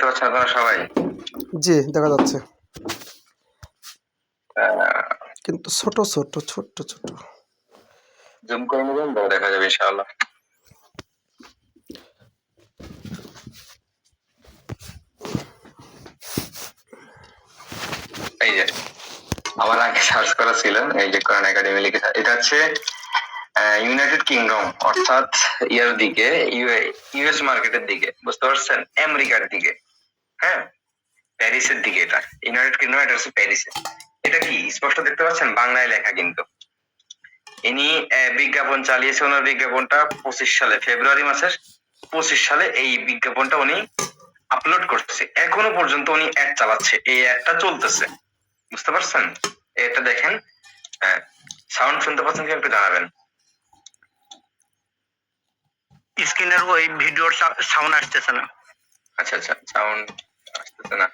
দেখতে পাচ্ছেন আপনারা সবাই? জি, দেখা যাচ্ছে। আহ, কিন্তু ছোট ছোট ছোট্ট ছোট। জুম করে নেবেন, বড় দেখা যাবে ইনশাআল্লাহ। এই যে আমার আগে সার্চ করা ছিল, এই যে কোরআন একাডেমি লিখে, এটা হচ্ছে ইউনাইটেড কিংডম, অর্থাৎ ইয়ার দিকে, ইউএস মার্কেটের দিকে, বুঝতে পারছেন, আমেরিকার দিকে। হ্যাঁ, প্যারিসের দিকে। এটা ইউনাইটেড কিংডম, এটা হচ্ছে প্যারিসে। এটা কি স্পষ্ট দেখতে পাচ্ছেন? বাংলায় লেখা কিন্তু। ইনি বিজ্ঞাপন চালিয়েছে, ওনার বিজ্ঞাপনটা 25 সালে, ফেব্রুয়ারি মাসের 25 সালে এই বিজ্ঞাপনটা উনি আপলোড করছে। এখনো পর্যন্ত উনি অ্যাড চালাচ্ছে, এই অ্যাডটা চলতেছে, বুঝতে পারছেন? এটা দেখেন, সাউন্ড শুনতে পাচ্ছেন কি একটু জানাবেন। স্ক্রিনের ওই ভিডিওর সাউন্ড আসতেছে না। আচ্ছা আচ্ছা, সাউন্ড আসতেছে না।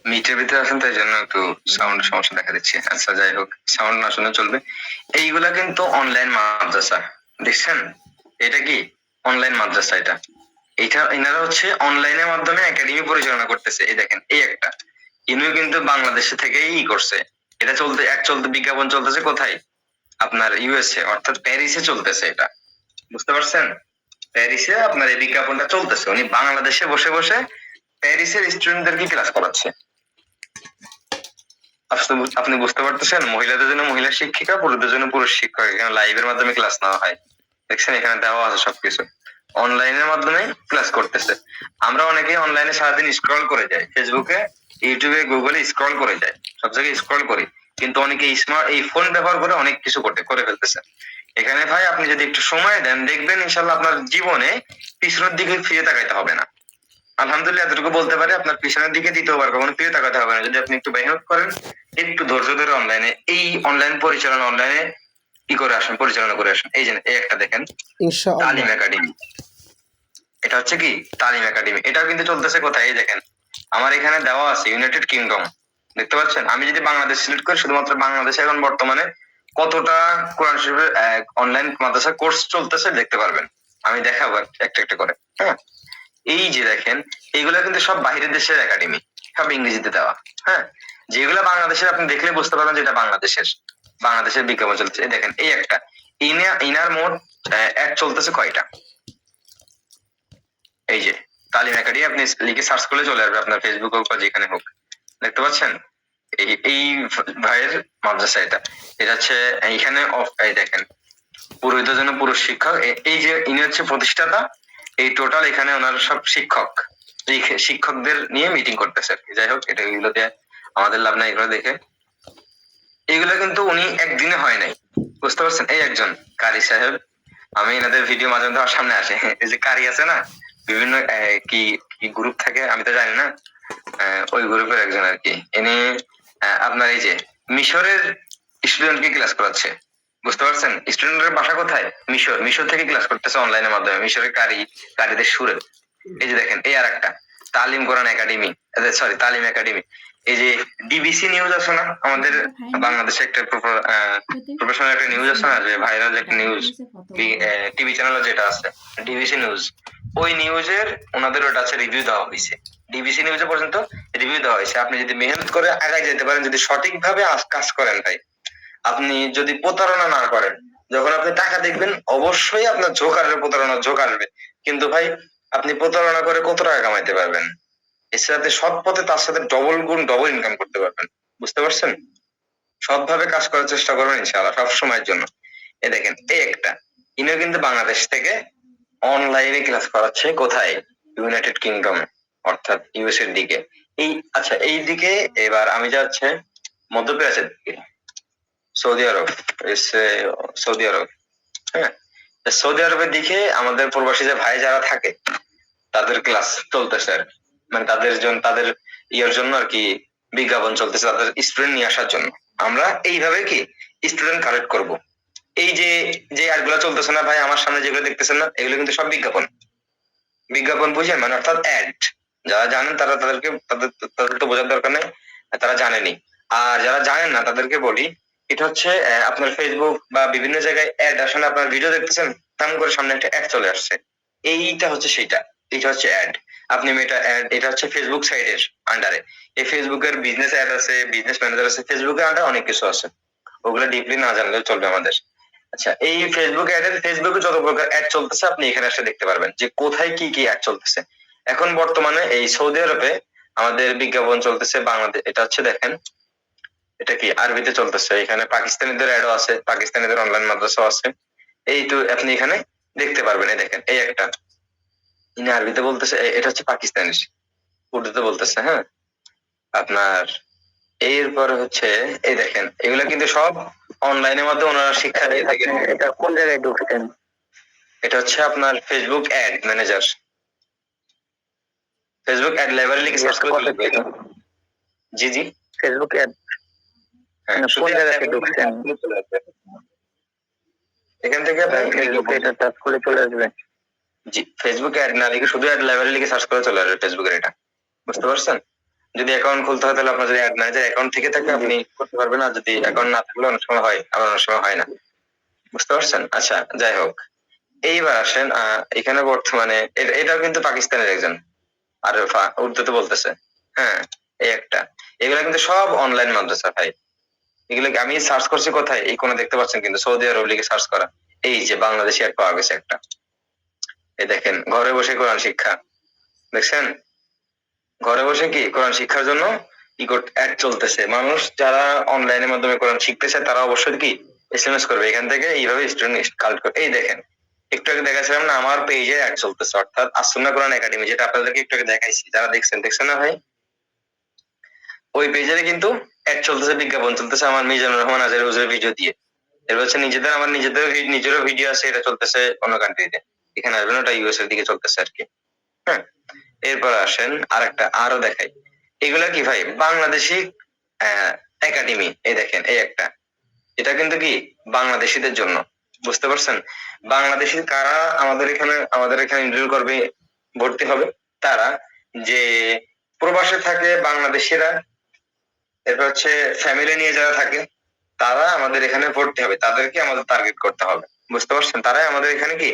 মিটের ভিতরে আছেন তাই জন্য একটু সাউন্ড সমস্যা দেখা দিচ্ছে। আচ্ছা যাই হোক, সাউন্ড না শুনে চলবে। এইগুলা কিন্তু অনলাইন মাদ্রাসা, দেখছেন? এটা কি অনলাইন মাদ্রাসা? এটা এনারা হচ্ছে অনলাইনের মাধ্যমে একাডেমি পরিচালনা করতেছে। এই দেখেন, এই একটা ইনিও কিন্তু বাংলাদেশ থেকেই করছে। এটা চলতে বিজ্ঞাপন চলতেছে কোথায়? আপনার ইউএসএ, অর্থাৎ প্যারিসে চলতেছে এটা, বুঝতে পারছেন? প্যারিসে আপনার এই বিজ্ঞাপনটা চলতেছে। উনি বাংলাদেশে বসে বসে প্যারিসের স্টুডেন্টদেরকে ক্লাস করাচ্ছে। আপনি বুঝতে পারতেছেন? মহিলাদের জন্য মহিলা শিক্ষিকা, পুরুষদের জন্য পুরুষ শিক্ষক। এখানে লাইভের মাধ্যমে ক্লাস নেওয়া হয়, দেখছেন? এখানে দেওয়া আছে সবকিছু, অনলাইনের মাধ্যমে ক্লাস করতেছে। আমরা অনেকেই অনলাইনে সারাদিন স্ক্রল করে যাই, ফেসবুকে, ইউটিউবে, গুগলে স্ক্রল করে যাই, সব জায়গায় স্ক্রল করি, কিন্তু অনেকে স্মার্ট এই ফোন ব্যবহার করে অনেক কিছু করে ফেলতেছে। এখানে ভাই আপনি যদি একটু সময় দেন, দেখবেন ইনশাল্লাহ আপনার জীবনে পিছনের দিকে ফিরে তাকাইতে হবে না। আলহামদুলিল্লাহ এতটুকু বলতে পারি, আপনার পিছনের দিকে দ্বিতীয়বার কখনো ফিরে তাকাতে হবে না, যদি আপনি একটু মেহনত করেন, একটু ধৈর্য ধরে অনলাইনে এই অনলাইন পরিচালনা, অনলাইনে কি করে আসেন, পরিচালনা করে আসেন। এই যে এই একটা দেখেন, ইনশাআল্লাহ তালিম একাডেমি। এটা হচ্ছে কি তালিম একাডেমি। এটাও কিন্তু চলতেছে কোথায়? এই দেখেন, আমার এখানে দেওয়া আছে ইউনাইটেড কিংডম, দেখতে পাচ্ছেন? আমি যদি বাংলাদেশ সিলেক্ট করি, শুধুমাত্র বাংলাদেশে এখন বর্তমানে কতটা কোরআন শরীফের অনলাইন মাদ্রাসা কোর্স চলতেছে দেখতে পারবেন। আমি দেখাবো একটা একটা করে। হ্যাঁ, এই যে দেখেন, এইগুলা কিন্তু সব বাহিরের দেশের একাডেমি, সব ইংরেজিতে দেওয়া। হ্যাঁ, যেগুলা বাংলাদেশের আপনি দেখলে বুঝতে পারবেন যে এটা বাংলাদেশের বিজ্ঞাপন চলছে। এই দেখেন, এই একটা ইনার মোট অ্যাড চলতেছে কয়টা? এই যে তালিম একাডেমি, আপনি লিখে সার্চ করলে চলে আসবে আপনার ফেসবুক হোক বা যেখানে হোক, দেখতে পাচ্ছেন? এই ভাইয়ের মাদ্রাসা এটা। এটা হচ্ছে এইখানে এই দেখেন, পুরোহিতের জন্য পুরুষ শিক্ষক। এই যে ইনি হচ্ছে প্রতিষ্ঠাতা। এই টোটাল এখানে ওনার সব শিক্ষক, এই শিক্ষকদের নিয়ে মিটিং করতেছে আর কি। যাই হোক, এটা এগুলো দিয়ে আমাদের লাভ নাই, এগুলো দেখে। এইগুলো কিন্তু উনি একদিনে হয় নাই, বুঝতে পারছেন? এই একজন কারি সাহেব, আমি এনাদের ভিডিও মাঝে মধ্যে আমার সামনে আসে, এই যে কারি আছে না, বিভিন্ন কি কি গ্রুপ থাকে আমি তো জানি না, ওই গ্রুপের একজন আর কি। ইনি আপনার এই যে মিশরের স্টুডেন্টকে ক্লাস করাচ্ছে, বুঝতে পারছেন? স্টুডেন্টের বাসা কোথায়? মিশর থেকে ক্লাস করতেছে অনলাইনের মাধ্যমে, মিশরের কারিদের সুরে। এই যে দেখেন, এই আর একটা তালিম কোরআন একাডেমি, সরি তালিম একাডেমি। এই যে ডিবিসি নিউজ আছে না আমাদের বাংলাদেশে, একটা প্রফেশনাল একটা নিউজ আছে না, যে ভাইরাল একটা নিউজ টিভি চ্যানেল যেটা আছে, ডিবিসি নিউজ। ওই নিউজের ওনাদের ওটা আছে, রিভিউ দেওয়া হয়েছে, ডিবিসি নিউজে পর্যন্ত রিভিউ দেওয়া হয়েছে। আপনি যদি মেহনত করে আগায় যেতে পারেন, যদি সঠিকভাবে কাজ করেন ভাই, আপনি যদি প্রতারণা না করেন, যখন আপনি টাকা দেখবেন অবশ্যই আপনার ঝোঁক আসবে, প্রতারণার ঝোঁক আসবে। কিন্তু ভাই আপনি প্রতারণা করে কত টাকা কামাইতে পারবেন? এর সাথে সৎ পথে তার সাথে ডবল ইনকাম করতে পারবেন, বুঝতে পারছেন? সৎভাবে কাজ করার চেষ্টা করবেন ইনশাআল্লাহ সব সময়ের জন্য। এই দেখেন, এই একটা ইনিও কিন্তু বাংলাদেশ থেকে অনলাইনে ক্লাস করাচ্ছে কোথায়? ইউনাইটেড কিংডম, অর্থাৎ ইউএস এর দিকে। এই আচ্ছা, এই দিকে এবার আমি যাচ্ছে মধ্যপ্রাচ্যের দিকে, সৌদি আরব, সৌদি আরব। হ্যাঁ, সৌদি আরবের দিকে আমাদের প্রবাসী যে ভাই যারা থাকে, তাদের ক্লাস চলতেছে আর কি। মানে তাদের ইয়ের জন্য আর কি বিজ্ঞাপন চলতেছে, তাদের স্টুডেন্ট নিয়ে আসার জন্য। আমরা এইভাবে কি স্টুডেন্ট কালেক্ট করব। এই যে যে অ্যাডগুলো চলতেছে না ভাই, আমার সামনে যেগুলো দেখতেছেন না, এগুলো কিন্তু সব বিজ্ঞাপন। বিজ্ঞাপন বুঝেন মানে, অর্থাৎ অ্যাড। যারা জানেন তারা তাদের তো বোঝার দরকার নেই, তারা জানেনি। আর যারা জানেন না তাদেরকে বলি, এটা হচ্ছে আপনার ফেসবুক বা বিভিন্ন জায়গায় অ্যাড আসলে আপনার ভিডিও দেখতেছেন, তেমন করে সামনে একটা অ্যাড চলে আসছে, এইটা হচ্ছে সেইটা। এটা হচ্ছে অ্যাড। আপনি মেটা অ্যাড, এটা হচ্ছে ফেসবুক সাইটের আন্ডারে। এই ফেসবুকের বিজনেস অ্যাড আছে, বিজনেস ম্যানেজার আছে, ফেসবুকের আন্ডারে অনেক কিছু আছে, ওগুলো ডিপলি না জানলেও চলবে আমাদের। আচ্ছা, এই ফেসবুক অ্যাডের, ফেসবুকে যত প্রকার অ্যাড চলতেছে আপনি এখানে এসে দেখতে পারবেন যে কোথায় কি কি অ্যাড চলতেছে। এখন বর্তমানে এই সৌদি আরবে আমাদের বিজ্ঞাপন চলতেছে বাংলাদেশ, এটা হচ্ছে দেখেন, এটা কি আরবিতে চলতেছে, এখানে পাকিস্তানিদের অ্যাডও আছে, পাকিস্তানিদের অনলাইন মাদ্রাসাও আছে। এই তো আপনি এখানে দেখতে পারবেন, এই দেখেন এই একটা, ইনি আরবিতে বলতেছে, এটা হচ্ছে পাকিস্তানি, উর্দুতে বলতেছে, হ্যাঁ আপনার। এরপর হচ্ছে এই দেখেন, এগুলা কিন্তু সব অনলাইনের মাধ্যমে ওনারা শিক্ষা দিয়ে থাকে। এটা কোন জায়গায় ঢুকছেন? এটা হচ্ছে আপনার Facebook ad manager, Facebook ad library লিখে সার্চ করে চলে আসবে। জি জি, ফেসবুকে হ্যাঁ, কোন জায়গাতে ঢুকছেন? এখান থেকে আপনি ফেসবুকে এটা টাচ করে চলে আসবে। জি, ফেসবুক অ্যাড না লিখে শুধু অ্যাড লাইব্রেরি লিখে সার্চ করে চলে আসবে ফেসবুকের এটা, বুঝতে পারছেন? যদি অ্যাকাউন্ট খুলতে হয় তাহলে আপনার যদি অ্যাড ম্যানেজার অ্যাকাউন্ট থেকে থাকে আপনি করতে পারবেন, আর যদি অ্যাকাউন্ট না থাকলে অনেক সময় হয়, আবার অনেক সময় হয় না, বুঝতে পারছেন? আচ্ছা, যাই হোক, এইবার আসেন এখানে বর্তমানে এটাও কিন্তু পাকিস্তানের একজন, আর উর্দুতে বলতেছে, হ্যাঁ এই একটা। এগুলা কিন্তু সব অনলাইন মাদ্রাসা ভাই, এগুলো আমি সার্চ করছি কোথায়, এই কোণে দেখতে পাচ্ছেন কিন্তু সৌদি আরব লিখে সার্চ করা, এই যে বাংলাদেশি অ্যাড পাওয়া গেছে একটা, এই দেখেন ঘরে বসে কোরআন শিক্ষা, দেখছেন? ঘরে বসে কি কোরআন শিক্ষার জন্য অ্যাড চলতেছে। মানুষ যারা অনলাইনের মাধ্যমে কোরআন শিখতেছে তারা অবশ্যই কি এসএমএস করবে, এখান থেকে এইভাবে স্টুডেন্ট কালেক্ট করে। এই দেখেন একটু আগে দেখাচ্ছিলাম না, আমার পেজে অ্যাড চলতেছে, অর্থাৎ আসুন্নাহ কোরআন একাডেমি, যেটা আপনাদেরকে একটু আগে দেখাইছি, যারা দেখছেন না ভাই, ওই পেজে কিন্তু অ্যাড চলতেছে, বিজ্ঞাপন চলতেছে আমার মিজানুর রহমান আজহারি হুজুরের ভিডিও দিয়ে। এবার হচ্ছে আমার নিজেরও ভিডিও আছে, এটা চলতেছে অন্য কান্ট্রিতে, এখানে আসবেন, ওটা ইউএস এর দিকে চলতেছে আর কি, হ্যাঁ। এরপর আসেন আরেকটা আরো দেখাই, এগুলা কি ভাই বাংলাদেশি একাডেমি, এই দেখেন এই একটা, এটা কিন্তু কি বাংলাদেশিদের জন্য, বুঝতে পারছেন? বাংলাদেশি কারা আমাদের এখানে এনরোল করবে, ভর্তি হবে, তারা যে প্রবাসে থাকে বাংলাদেশিরা, এরপর হচ্ছে ফ্যামিলি নিয়ে যারা থাকে, তারা আমাদের এখানে ভর্তি হবে, তাদেরকে আমাদের টার্গেট করতে হবে, বুঝতে পারছেন? তারাই আমাদের এখানে কি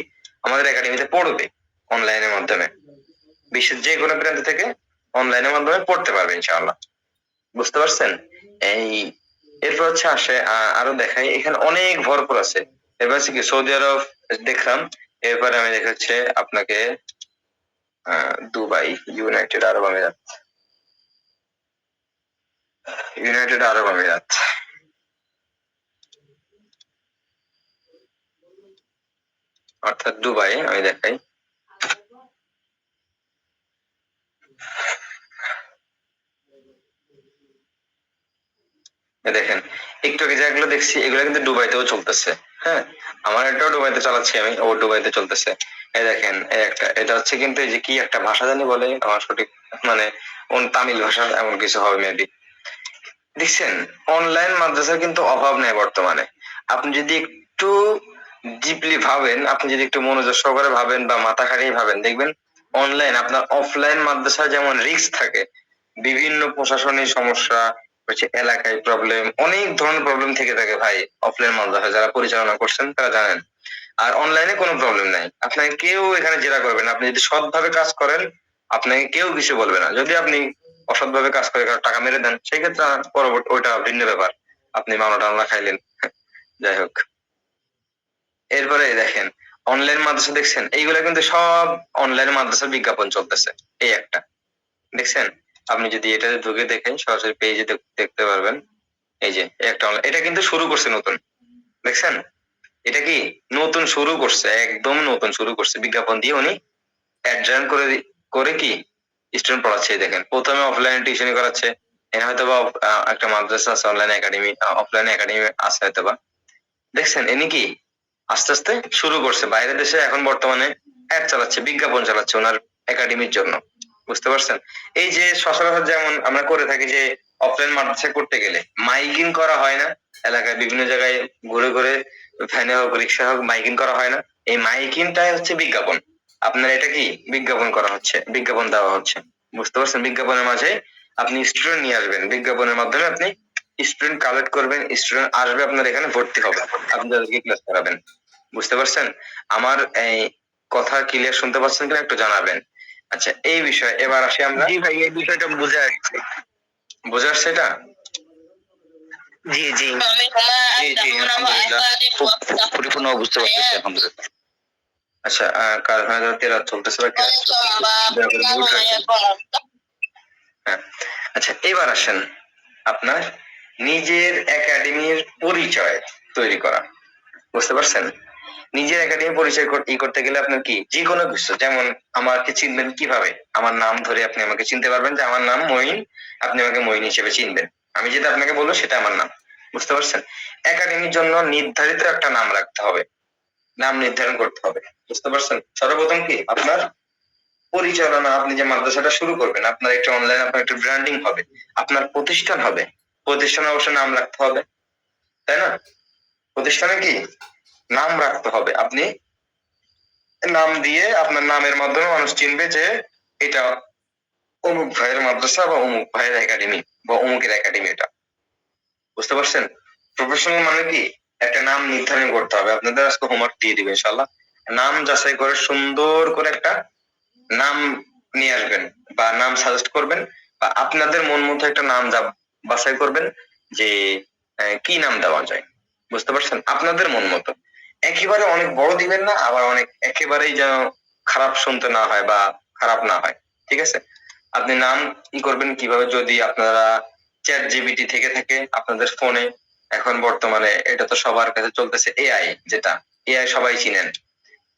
আমাদের একাডেমিতে পড়বে অনলাইনের মাধ্যমে, বিশ্বের যে কোনো প্রান্ত থেকে অনলাইনের মাধ্যমে পড়তে পারবে ইনশাআল্লাহ, বুঝতে পারছেন? এই এরপর হচ্ছে আসে আরো দেখাই, এখানে অনেক ভরপুর আছে। এবার হচ্ছে কি সৌদি আরব দেখলাম, এরপরে আমি দেখাচ্ছে আপনাকে দুবাই, ইউনাইটেড আরব আমিরাত, ইউনাইটেড আরব আমিরাত, অর্থাৎ দুবাই আমি দেখাই, দেখেন একটু আগে যেগুলো দেখছি এগুলো কিন্তু দুবাইতেও চলতেছে, হ্যাঁ। আমার এটাও দুবাইতে চালাচ্ছি আমি, ও দুবাইতে চলতেছে। এই দেখেন এই একটা, এটা হচ্ছে কিন্তু এই যে কি একটা ভাষা জানি বলে, আমার সঠিক মানে তামিল ভাষার এমন কিছু হবে মেবি। দেখছেন অনলাইন মাদ্রাসার কিন্তু অভাব নেই বর্তমানে। আপনি যদি একটু ডিপলি ভাবেন, আপনি যদি একটু মনোযোগ সহকারে ভাবেন বা মাথা খাটিয়ে ভাবেন, দেখবেন অনলাইন আপনার অফলাইন মাদ্রাসা যেমন রিস্ক থাকে, বিভিন্ন প্রশাসনিক সমস্যা হচ্ছে, এলাকায় প্রবলেম, অনেক ধরনের প্রবলেম থেকে থাকে ভাই অফলাইন মাদ্রাসা যারা পরিচালনা করছেন তারা জানেন। আর অনলাইনে কোনো প্রবলেম নাই, আপনাকে কেউ এখানে জেরা করবে না, আপনি যদি সৎভাবে কাজ করেন আপনাকে কেউ কিছু বলবে না। যদি আপনি অসৎভাবে কাজ করে কারো টাকা মেরে দেন, সেই ক্ষেত্রে পরবর্তী ওইটা ভিন্ন ব্যাপার, আপনি মামলা টামলা খাইলেন। যাই হোক, এরপরে দেখেন অনলাইন মাদ্রাসা দেখছেন, এইগুলা কিন্তু সব অনলাইন মাদ্রাসার বিজ্ঞাপন চলতেছে, এই একটা দেখছেন। আপনি যদি এটা ঢুকে দেখেন সরাসরি পেজে দেখতে পারবেন, এই যে একটা এটা কিন্তু শুরু করছে নতুন, দেখছেন? এটা কি নতুন শুরু করছে, একদম নতুন শুরু করছে, বিজ্ঞাপন দিয়ে উনি অ্যাড করে করে কি স্টুডেন্ট পড়াচ্ছে। এই দেখেন প্রথমে অফলাইনে টিউশনি করাচ্ছে, এখানে হয়তো বা একটা মাদ্রাসা আছে, অনলাইন একাডেমি, অফলাইন একাডেমি আছে হয়তো বা, দেখছেন এনি কি আস্তে আস্তে শুরু করছে। বাইরের দেশে এখন বর্তমানে অ্যাড চালাচ্ছে, বিজ্ঞাপন চালাচ্ছে ওনার একাডেমির জন্য, বুঝতে পারছেন? এই যে সচরাচর যেমন আমরা করে থাকি যে অফলাইন মাদ্রাসা করতে গেলে মাইকিং করা হয় না, এলাকায় বিভিন্ন জায়গায় ঘুরে ঘুরে ভ্যানে হোক রিক্সা হোক মাইকিং করা হয় না, এই মাইকিংটাই হচ্ছে বিজ্ঞাপন। আপনার এটা কি বিজ্ঞাপন করা হচ্ছে, বিজ্ঞাপন দেওয়া হচ্ছে, বুঝতে পারছেন? বিজ্ঞাপনের মাঝে আপনি স্টুডেন্ট নিয়ে আসবেন, বিজ্ঞাপনের মাধ্যমে আপনি স্টুডেন্ট কালেক্ট করবেন, স্টুডেন্ট আসবে আপনার এখানে ভর্তি হবে, আপনি তাদেরকে ক্লাস করাবেন, বুঝতে পারছেন? আমার এই কথা ক্লিয়ার শুনতে পাচ্ছেন কিনা একটু জানাবেন। আচ্ছা, এই বিষয়ে এবার আসি আমরা। জি ভাই, এই বিষয়টা বুঝে আসছে। বুঝে আসছে এটা? জি জি জি জি, আলহামদুলিল্লাহ। খুব পরিপূর্ণ বুঝতে পারতেছি আলহামদুলিল্লাহ। আচ্ছা, কার হয়তো তেলাওয়াত চলতেছে বা কেরাত চলতেছে, দয়া করে mute রাখবেন। হ্যাঁ, আচ্ছা এবার আসেন আপনার নিজের একাডেমির পরিচয় তৈরি করা। বুঝতে পারছেন? নিজের একাডেমি পরিচয় করতে গেলে আপনার কি যে কোনো কিছু, যেমন আমাকে চিনবেন কিভাবে? আমার নাম ধরে আপনি আমাকে চিনতে পারবেন যে আমার নাম মঈন, আপনি আমাকে মঈন হিসেবে চিনবেন। আমি যেটা আপনাকে বলবো সেটা আমার নাম। বুঝতে পারছেন? একাডেমির জন্য নির্ধারিত একটা নাম রাখতে হবে, নাম নির্ধারণ করতে হবে। বুঝতে পারছেন? সর্বপ্রথম কি আপনার পরিচালনা, আপনি যে মাদ্রাসাটা শুরু করবেন, আপনার একটা অনলাইন, আপনার একটা ব্র্যান্ডিং হবে, আপনার প্রতিষ্ঠান হবে, প্রতিষ্ঠানে অবশ্য নাম রাখতে হবে, তাই না? প্রতিষ্ঠানে কি নাম রাখতে হবে। আপনি নাম দিয়ে আপনার নামের মাধ্যমে মানুষ চিনবে যে এটা অমুক ভাইয়ের মাদ্রাসা বা অমুক ভাইয়ের একাডেমি বা অমুকের একাডেমি এটা। বুঝতে পারছেন? প্রফেশনাল মানে কি একটা নাম নির্ধারণ করতে হবে। আপনাদের আজকে হোমওয়ার্ক দিয়ে দিবে ইনশাআল্লাহ। নাম যাচাই করে সুন্দর করে একটা নাম নিয়ে আসবেন বা নাম সাজেস্ট করবেন, বা আপনাদের মন মতো একটা নাম বাছাই করবেন যে কি নাম দেওয়া যায়। বুঝতে পারছেন? আপনাদের মন মতো। একেবারে অনেক বড় দিবেন না, আবার অনেক একেবারেই যেন খারাপ শুনতে না হয় বা খারাপ না হয়। ঠিক আছে? আপনি নাম কি করবেন কিভাবে, যদি আপনারা চ্যাট জিপিটি থেকে থাকে আপনাদের ফোনে, এখন বর্তমানে এটা তো সবার কাছে চলতেছে এআই, যেটা এআই সবাই চিনেন।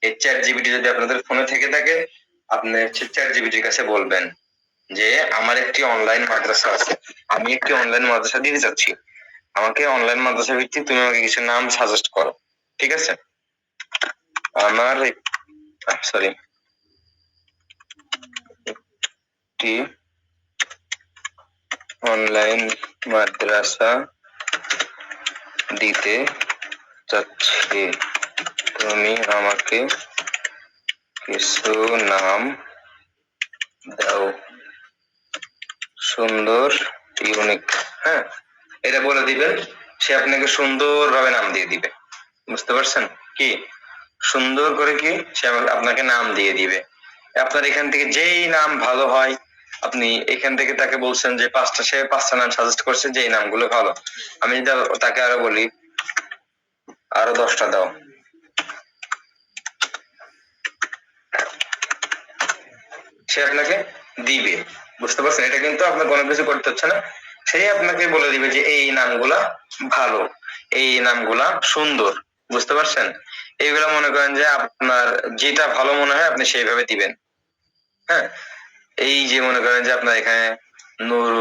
এই চ্যাট জিপিটি যদি আপনাদের ফোনে থেকে থাকে, আপনি হচ্ছে চ্যাট জিপিটির কাছে বলবেন যে আমার একটি অনলাইন মাদ্রাসা আছে, আমি একটি অনলাইন মাদ্রাসা দিতে চাচ্ছি, আমাকে অনলাইন মাদ্রাসা ভিত্তিক তুমি আমাকে কিছু নাম সাজেস্ট করো। ঠিক আছে? আমার সরি, একটি অনলাইন মাদ্রাসা দিতে চাচ্ছি, তুমি আমাকে কিছু নাম দাও, সুন্দর, ইউনিক। হ্যাঁ, এটা বলে দিবেন, সে আপনাকে সুন্দরভাবে নাম দিয়ে দিবে। বুঝতে পারছেন? কি সুন্দর করে কি সে আপনাকে নাম দিয়ে দিবে। আপনার এখান থেকে যেই নাম ভালো হয়, আপনি এখান থেকে তাকে বলছেন যে সে পাঁচটা নাম সাজেস্ট করছে যে এই নামগুলো ভালো, আমি যদি তাকে আরো বলি আরো 10টা দাও, সে আপনাকে দিবে। বুঝতে পারছেন? এটা কিন্তু আপনার কোনো কিছু করতে হচ্ছে না, সে আপনাকে বলে দিবে যে এই নামগুলা ভালো, এই নামগুলা সুন্দর। বুঝতে পারছেন? এইগুলা মনে করেন যে আপনার যেটা ভালো মনে হয় আপনি সেইভাবে দিবেন। হ্যাঁ, এই যে মনে করেন যে আপনার এখানে নূর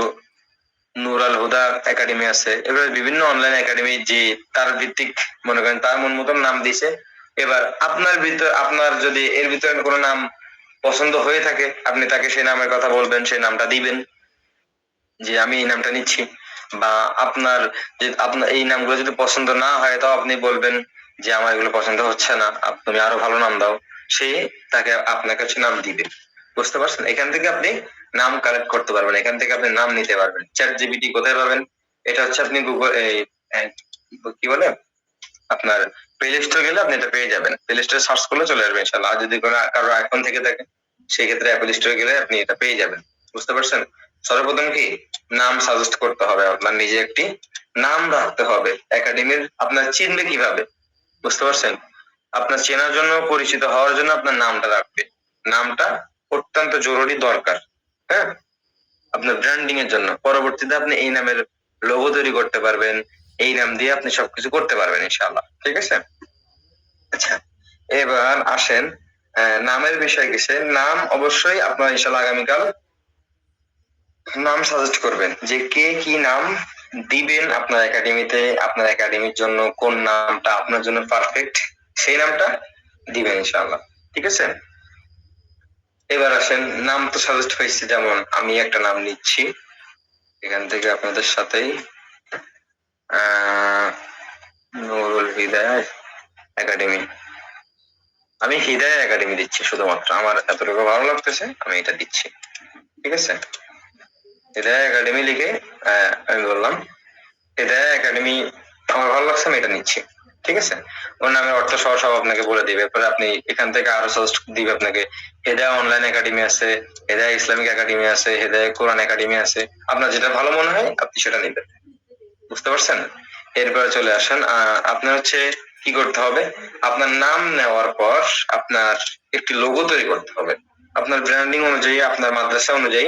নূর আল হুদা একাডেমি আছে, এভাবে বিভিন্ন অনলাইন একাডেমি যে তার ভিত্তিক মনে করেন তার মন মতন নাম দিছে। এবার আপনার ভিতর, আপনার যদি এর ভিতরে কোনো নাম পছন্দ হয়ে থাকে, আপনি তাকে সেই নামের কথা বলবেন, সেই নামটা দিবেন যে আমি এই নামটা নিচ্ছি। বা আপনার যে আপনার এই নামগুলো যদি পছন্দ না হয়, তাও আপনি বলবেন যে আমার এগুলো পছন্দ হচ্ছে না, তুমি আরো ভালো নাম দাও। সে তাকে আপনার কাছে নাম দিবে। বুঝতে পারছেন? এখান থেকে আপনি নাম কালেক্ট করতে পারবেন, এখান থেকে আপনি নাম নিতে পারবেন। চ্যাট জিপিটি কোথায় পাবেন? এটা হচ্ছে আপনি গুগল কি বলে আপনার প্লে স্টোর গেলে আপনি এটা পেয়ে যাবেন। প্লে স্টোরে সার্চ করলে চলে আসবে ইনশাআল্লাহ। আর যদি কোনো কারো আইফোন থেকে থাকে, সেই ক্ষেত্রে অ্যাপল স্টোরে গেলে আপনি এটা পেয়ে যাবেন। বুঝতে পারছেন? সর্বপ্রথম কি নাম সাজেস্ট করতে হবে, আপনার নিজে একটি নাম রাখতে হবে। একাডেমির আপনার চিনবে কিভাবে? বুঝতে পারছেন? আপনার চেনার জন্য, পরিচিত হওয়ার জন্য আপনার নামটা রাখবে। নামটা অত্যন্ত জরুরি দরকার। হ্যাঁ, আপনার ব্র্যান্ডিং এর জন্য। পরবর্তীতে আপনি এই নামের লোগো তৈরি করতে পারবেন, এই নাম দিয়ে আপনি সবকিছু করতে পারবেন ইনশাআল্লাহ। ঠিক আছে? আচ্ছা, এবার আসেন নামের বিষয় কিসে। নাম অবশ্যই আপনার ইনশাআল্লাহ আগামীকাল নাম সাজেস্ট করবেন যে কে কি নাম দিবেন আপনার একাডেমিতে, আপনার একাডেমির জন্য কোন নামটা আপনার জন্য পারফেক্ট, সেই নামটা দিবেন ইনশাআল্লাহ। ঠিক আছে? এবার আসেন নাম তো সাজেস্ট হয়েছে, যেমন আমি একটা নাম নিচ্ছি এখান থেকে আপনাদের সাথেই, নুরুল হিদায়া একাডেমি। আমি হিদায়া একাডেমি দিচ্ছি, শুধুমাত্র আমার এতটুকু ভালো লাগতেছে আমি এটা দিচ্ছি। ঠিক আছে? হিদায়া একাডেমি লিখে আমি বললাম হিদায়া একাডেমি, আমার ভালো লাগছে আমি এটা নিচ্ছি। ঠিক আছে? ওর নামের অর্থ সহ সব আপনাকে বলে দিবে। এরপরে আপনি এখান থেকে আরো সাজেস্ট দিবে আপনাকে। হেদায়া অনলাইন একাডেমি আছে, হেদায়া ইসলামিক একাডেমি আছে, হেদায়া কোরআন একাডেমি আছে। আপনার যেটা ভালো মনে হয় আপনি সেটা নিবেন। বুঝতে পারছেন? এরপরে চলে আসেন আপনার হচ্ছে কি করতে হবে? আপনার নাম নেওয়ার পর আপনার একটি লোগো তৈরি করতে হবে। আপনার ব্র্যান্ডিং অনুযায়ী, আপনার মাদ্রাসা অনুযায়ী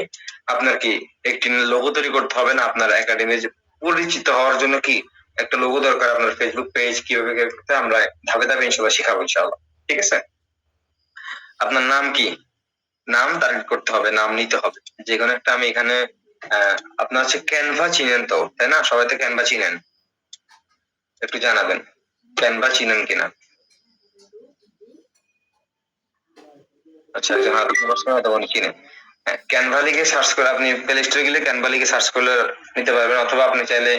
আপনার কি একটি লোগো তৈরি করতে হবে না? আপনার একাডেমির পরিচিত হওয়ার জন্য কি একটা লোগো দরকার। আপনার ফেসবুক পেজ কিভাবে করতে আমরা ধাপে ধাপে ইনশাআল্লাহ শিখাবো ইনশাআল্লাহ। ঠিক আছে? আপনার নাম কি? নাম টার্গেট করতে হবে, নাম নিতে হবে। যেকোনো একটা আমি এখানে আপনার হচ্ছে ক্যানভা চিনেন তো, তাই না? সবাই তো ক্যানভা চিনেন। একটু জানাবেন ক্যানভা চিনেন কিনা। আচ্ছা, একজন হাত প্রশ্ন হয়তো উনি চিনেন। ক্যানভা লিখে সার্চ করে আপনি প্লে স্টোরে গেলে ক্যানভা লিখে সার্চ করলে নিতে পারবেন, অথবা আপনি চাইলে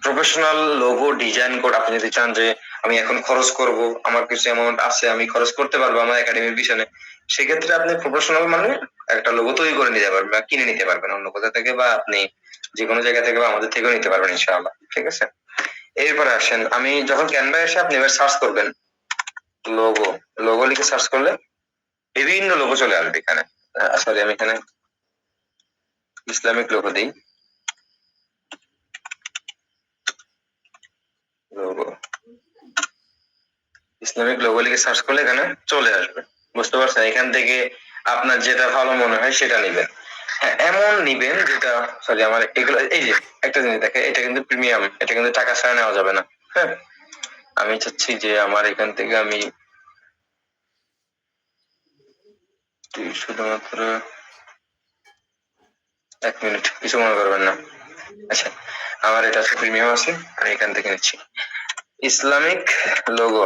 প্রফেশনাল লোগো ডিজাইন করে আপনি যদি চান যে আমি এখন খরচ করব, আমার কিছু অ্যামাউন্ট আছে আমি খরচ করতে পারবো আমার একাডেমির পিছনে, সেক্ষেত্রে আপনি প্রফেশনাল মানে একটা লোগো তৈরি করে নিতে পারবেন বা কিনে নিতে পারবেন অন্য কোথা থেকে, বা আপনি যে কোনো জায়গা থেকে বা আমাদের থেকেও নিতে পারবেন ইনশাআল্লাহ। ঠিক আছে? এরপরে আসেন, আমি যখন ক্যানভা এসে আপনি এবার সার্চ করবেন লোগো, লোগো লিখে সার্চ করলে বিভিন্ন লোগো চলে আসবে এখানে। সরি, আমি এখানে ইসলামিক লোগো দিই। লোগো, ইসলামিক লোগো লিখে সার্চ করলে এখানে চলে আসবে। বুঝতে পারছেন? এখান থেকে আপনার যেটা ভালো মনে হয় সেটা নিবেন। হ্যাঁ, এমন নিবেন যেটা, সরি আমার এগুলো, এই যে একটা জিনিস দেখে, এটা কিন্তু প্রিমিয়াম, এটা কিন্তু টাকা ছাড়া নেওয়া যাবে না। হ্যাঁ, আমি চাচ্ছি যে আমার এখান থেকে আমি শুধুমাত্র 1 মিনিট, কিছু মনে করবেন না। আচ্ছা, আমার এটা আছে প্রিমিয়াম আছে, আমি এখান থেকে নিচ্ছি ইসলামিক লোগো।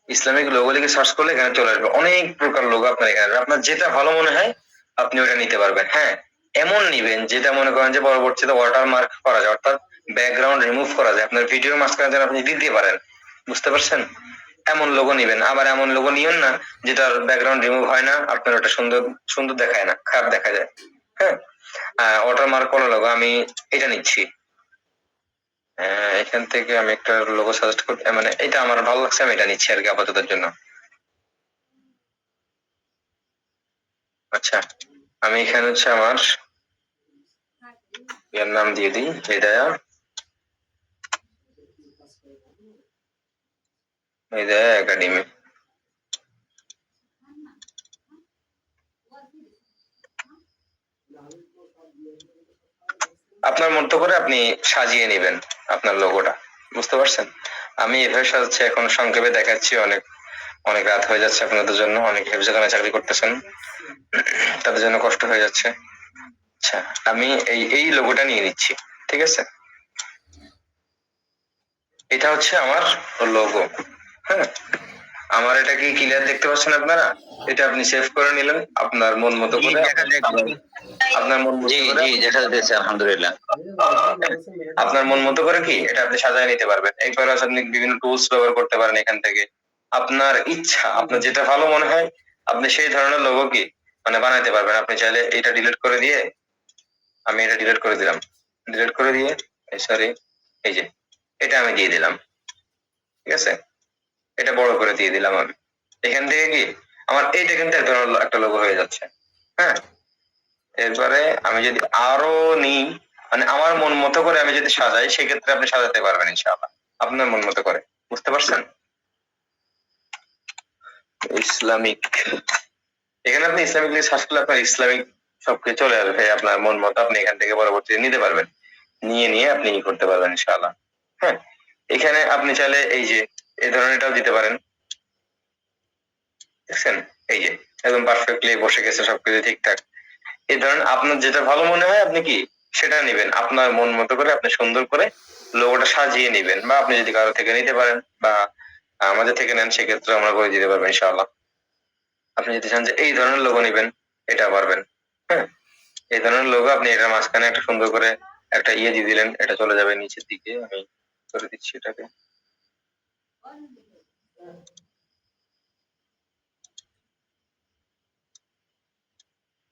ইসলামিক লোগো লিখে সার্চ করলে এখানে চলে আসবে অনেক প্রকার লোগো। আপনার এখানে আসবে, আপনার যেটা ভালো মনে হয় আপনি ওটা নিতে পারবেন। হ্যাঁ, এমন নিবেন যেটা মনে করেন যে পরবর্তীতে ওয়াটারমার্ক করা যায়, অর্থাৎ ব্যাকগ্রাউন্ড রিমুভ করা যায়, আপনার ভিডিওর মাঝখানে যেন আপনি দিতে পারেন। বুঝতে পারছেন? এমন লোগো নিবেন। আবার এমন লোগো নিয়েন না যেটার ব্যাকগ্রাউন্ড রিমুভ হয় না, আপনার ওটা সুন্দর সুন্দর দেখায় না, খারাপ দেখা যায়। হ্যাঁ, ওয়াটারমার্ক করা লোগো আমি এটা নিচ্ছি। এখান থেকে আমি একটা লোগো সাজেস্ট করতে, মানে এটা আমার ভালো লাগছে, আমি এটা নিচ্ছি আর কি আপাততের জন্য। আচ্ছা, আমি এখানে হচ্ছে আমার এর নাম দিয়ে দিই হেদায়া, হেদায়া একাডেমি। আপনার মতো করে আপনি সাজিয়ে নেবেন আপনার লোগোটা। বুঝতে পারছেন? আমি এভাবে সাজাচ্ছি, এখন সংক্ষেপে দেখাচ্ছি, অনেক অনেক রাত হয়ে যাচ্ছে আপনাদের জন্য, অনেক হেফজখানায় চাকরি করতেছেন, তাদের জন্য কষ্ট হয়ে যাচ্ছে। আচ্ছা, আমি এই এই লোগোটা নিয়ে নিচ্ছি। ঠিক আছে? এটা হচ্ছে আমার লোগো। হ্যাঁ, আমার এটা কি ক্লিয়ার দেখতে পাচ্ছেন আপনারা? এটা আপনি সেভ করে নিলেন আপনার মন মতো জি করে, দেখা যাচ্ছে। আপনার মন মতো জি করে, জি দেখা যাচ্ছে, আলহামদুলিল্লাহ। আপনার মন মতো করে কি এটা আপনি সাজায় নিতে পারবেন। এরপর আছে আপনি বিভিন্ন টুলস ব্যবহার করতে পারেন এখান থেকে। আপনার ইচ্ছা, আপনার যেটা ভালো মনে হয় আপনি সেই ধরনের লোগো কি মানে বানাইতে পারবেন। আপনি চাইলে এটা ডিলিট করে দিয়ে, আমি এটা ডিলিট করে দিলাম, ডিলিট করে দিয়ে, সরি, এই যে এটা আমি দিয়ে দিলাম। ঠিক আছে? এটা বড় করে দিয়ে দিলাম আমি। এখান থেকে কি আমার এইটা কিন্তু এক ধরনের একটা লোগো হয়ে যাচ্ছে। হ্যাঁ, এরপরে আমি যদি আরো নিই, মানে আমার মন মতো করে আমি যদি সাজাই, সেক্ষেত্রে আপনি সাজাতে পারবেন ইনশাআল্লাহ আপনার মন মতো করে। বুঝতে পারছেন? ইসলামিক, এখানে আপনি ইসলামিক লিখে সার্চ করলে আপনার ইসলামিক সবকিছু চলে আসবে আপনার মন মতো, আপনি এখান থেকে পরবর্তীতে নিতে পারবেন, নিয়ে নিয়ে আপনি ই করতে পারবেন ইনশাআল্লাহ। হ্যাঁ, এখানে আপনি চাইলে এই যে এই ধরনেরটাও দিতে পারেন। দেখছেন? এই যে একদম পারফেক্টলি বসে গেছে, সবকিছু ঠিকঠাক। এই ধরনের আপনার যেটা ভালো মনে হয় আপনি কি সেটা নিবেন, আপনার মন মতো করে আপনি সুন্দর করে লোগোটা সাজিয়ে নিবেন, বা আপনি যদি কারো থেকে নিতে পারেন বা আমাদের থেকে নেন, সেক্ষেত্রে আমরা করে দিতে পারবো ইনশাআল্লাহ। আপনি যদি চান যে এই ধরনের লোগো নিবেন, এটা পারবেন। হ্যাঁ, এই ধরনের লোগো আপনি এটার মাঝখানে একটা সুন্দর করে একটা ইয়ে দিয়ে দিলেন, এটা চলে যাবে নিচের দিকে, আমি করে দিচ্ছি এটাকে।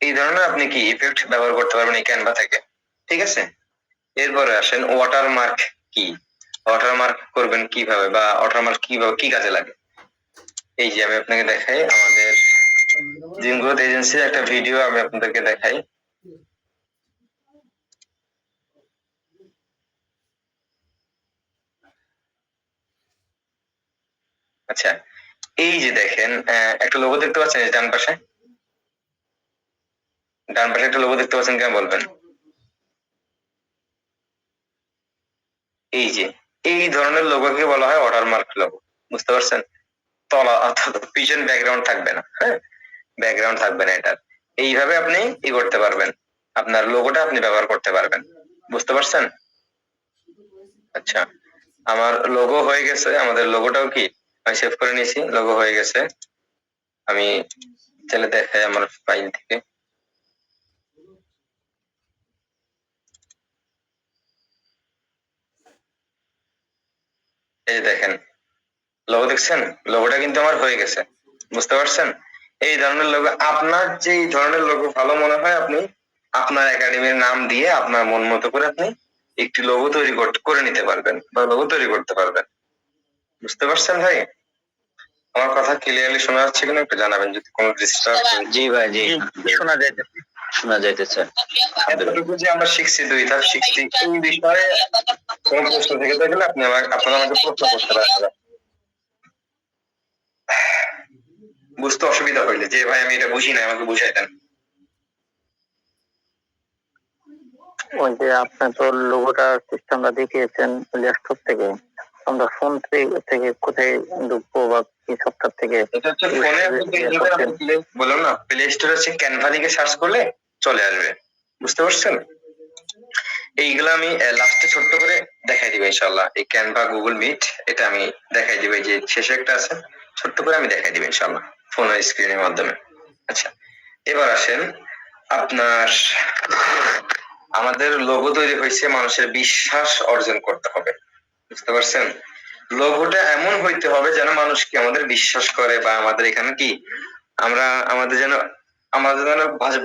এই ধরনের আপনি কি ইফেক্ট ব্যবহার করতে পারবেন এই ক্যানভা থেকে, ঠিক আছে। এরপরে আসেন ওয়াটারমার্ক কি, ওয়াটারমার্ক করবেন কিভাবে বা ওয়াটারমার্ক কিভাবে কি কাজে লাগে। এই যে আমি আপনাকে দেখাই, আমাদের জিম গ্রোথ এজেন্সির একটা ভিডিও আমি আপনাদেরকে দেখাই। আচ্ছা, এই যে দেখেন একটা লোগো দেখতে পাচ্ছেন ডান পাশে, ডান পাশে একটা লোগো দেখতে পাচ্ছেন, কেন বলবেন? এই যে এই ধরনের লোগোকে বলা হয় ওয়াটারমার্ক লোগো, বুঝতে পারছেন। তলা অর্থাৎ পিছন ব্যাকগ্রাউন্ড থাকবে না, হ্যাঁ, ব্যাকগ্রাউন্ড থাকবে না এটার। এইভাবে আপনি ই করতে পারবেন, আপনার লোগোটা আপনি ব্যবহার করতে পারবেন, বুঝতে পারছেন। আচ্ছা, আমার লোগো হয়ে গেছে, আমাদের লোগোটাও কি আমি সেভ করে নিয়েছি, লোগো হয়ে গেছে। আমি চলে দেখাই আমার ফাইল থেকে। এই যে দেখেন লোগো দেখছেন, লোগোটা কিন্তু আমার হয়ে গেছে, বুঝতে পারছেন। এই ধরনের লোগো, আপনার যে ধরনের লোগো ভালো মনে হয় আপনি আপনার একাডেমির নাম দিয়ে আপনার মন মতো করে আপনি একটি লোগো তৈরি করে নিতে পারবেন বা লোগো তৈরি করতে পারবেন, বুঝতে পারছেন ভাই। আমার কথা ক্লিয়ারলি শোনা যাচ্ছে কিনা একটু জানাবেন যদি কোনো ডিস্টার্ব। জি ভাই, জি শোনা যাইতেছে। শোনা যাইতেছে। এতটুকু যে আমরা শিখছি, দুই ধাপ শিখছি, এই বিষয়ে কোনো প্রশ্ন থেকে থাকলে আপনি আপনারা আমাকে প্রশ্ন করতে পারেন। বুঝতে অসুবিধা হইলে যে ভাই আমি এটা বুঝি না আমাকে বুঝাই দেন। ওই যে আপনি তো লোগোটা সিস্টেমটা দেখিয়েছেন ল্যাপটপ থেকে, আমরা ফোন থেকে কোথায় ঢুকবো বা কি সফটওয়্যার থেকে? এটা হচ্ছে ফোনে আপনি বললাম না, প্লে স্টোরে হচ্ছে ক্যানভা লিখে সার্চ করলে চলে আসবে, বুঝতে পারছেন। এইগুলো আমি লাস্টে ছোট্ট করে দেখাই দিব ইনশাআল্লাহ। এই ক্যানভা গুগল মিট এটা আমি দেখাই দিব, এই যে শেষে একটা আছে, ছোট্ট করে আমি দেখাই দিব ইনশাআল্লাহ ফোনের স্ক্রিনের মাধ্যমে। আচ্ছা, এবার আসেন আপনার, আমাদের লোগো তৈরি হয়েছে মানুষের বিশ্বাস অর্জন করতে হবে, বুঝতে পারছেন। লোগোটা এমন হইতে হবে যেন মানুষ কি আমাদের বিশ্বাস করে বা আমাদের এখানে কি আমরা আমাদের যেন